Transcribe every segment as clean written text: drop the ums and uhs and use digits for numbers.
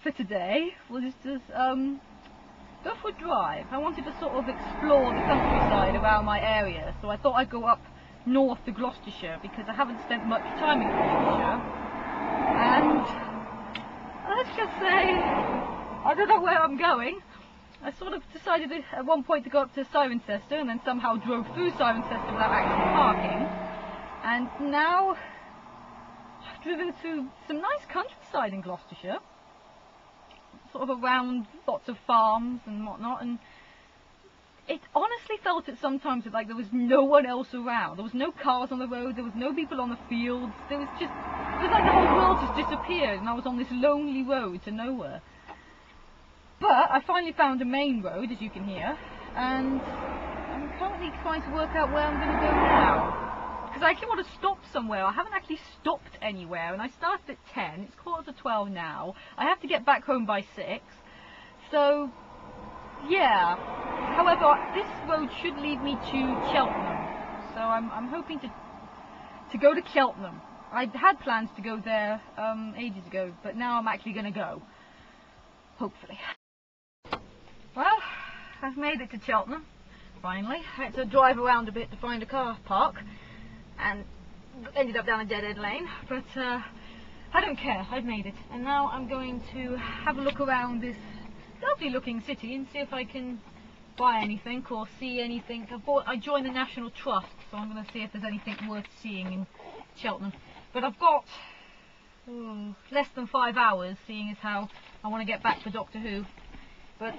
for today was just to go for a drive. I wanted to sort of explore the countryside around my area, so I thought I'd go up north to Gloucestershire because I haven't spent much time in Gloucestershire. And let's just say, I don't know where I'm going. I sort of decided at one point to go up to Cirencester and then somehow drove through Cirencester without actually parking. And now I've driven through some nice countryside in Gloucestershire, sort of around lots of farms and whatnot, and it honestly felt at sometimes like there was no one else around. There was no cars on the road, there was no people on the fields, it was like the whole world just disappeared and I was on this lonely road to nowhere. But I finally found a main road, as you can hear, and I'm currently trying to work out where I'm going to go now. Because I actually want to stop somewhere. I haven't actually stopped anywhere, and I started at 10, it's 11:45 now. I have to get back home by 6, so yeah. However, this road should lead me to Cheltenham, so I'm hoping to go to Cheltenham. I had plans to go there ages ago, but now I'm actually going to go, hopefully. Well, I've made it to Cheltenham, finally. I had to drive around a bit to find a car park, and ended up down a dead-end lane, but I don't care, I've made it. And now I'm going to have a look around this lovely looking city and see if I can buy anything or see anything. I joined the National Trust, so I'm going to see if there's anything worth seeing in Cheltenham. But I've got less than 5 hours, seeing as how I want to get back for Doctor Who. But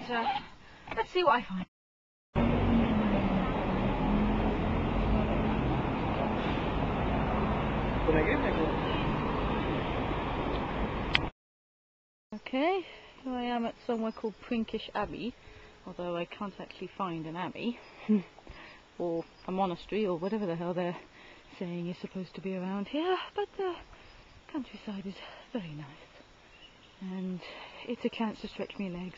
let's see what I find. Okay, here I am at somewhere called Prinkish Abbey, although I can't actually find an abbey, or a monastery, or whatever the hell they're saying is supposed to be around here, but the countryside is very nice, and it's a chance to stretch my legs.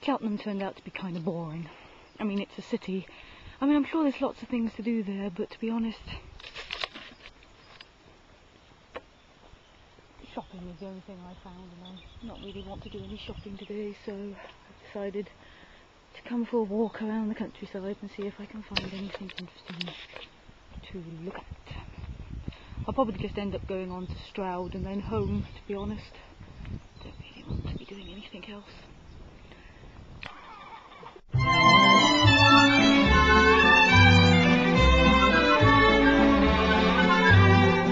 Cheltenham turned out to be kind of boring. I mean, it's a city. I mean, I'm sure there's lots of things to do there, but to be honest, shopping is the only thing I found, and I not really want to do any shopping today, so I decided to come for a walk around the countryside and see if I can find anything interesting to look at. I'll probably just end up going on to Stroud and then home, to be honest. Don't really want to be doing anything else.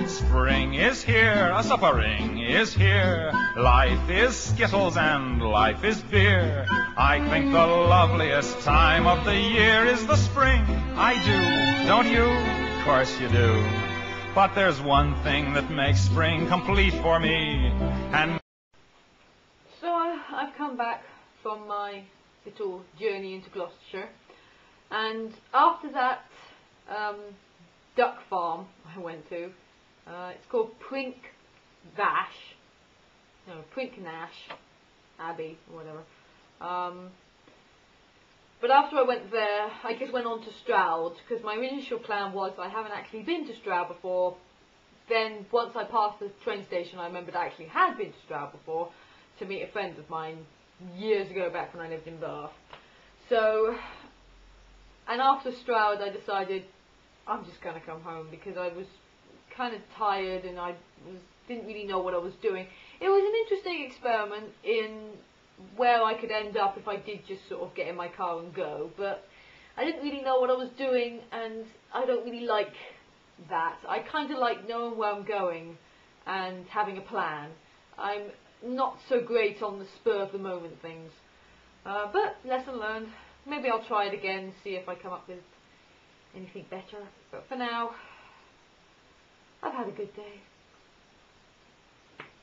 Spring is here, a suppering is here. Life is skittles and life is beer. I think the loveliest time of the year is the spring. I do, don't you? Of course you do. But there's one thing that makes spring complete for me, and so I've come back from my little journey into Gloucestershire, and after that duck farm I went to, it's called Prinknash Abbey or whatever. But after I went there, I just went on to Stroud, because my initial plan was, I haven't actually been to Stroud before. Then once I passed the train station, I remembered I actually had been to Stroud before, to meet a friend of mine years ago, back when I lived in Bath. So, and after Stroud I decided I'm just going to come home, because I was kind of tired and didn't really know what I was doing. It was an interesting experiment in where I could end up if I did just sort of get in my car and go, but I didn't really know what I was doing, and I don't really like that. I kind of like knowing where I'm going and having a plan. I'm not so great on the spur of the moment things, but lesson learned. Maybe I'll try it again and see if I come up with anything better, but for now I've had a good day.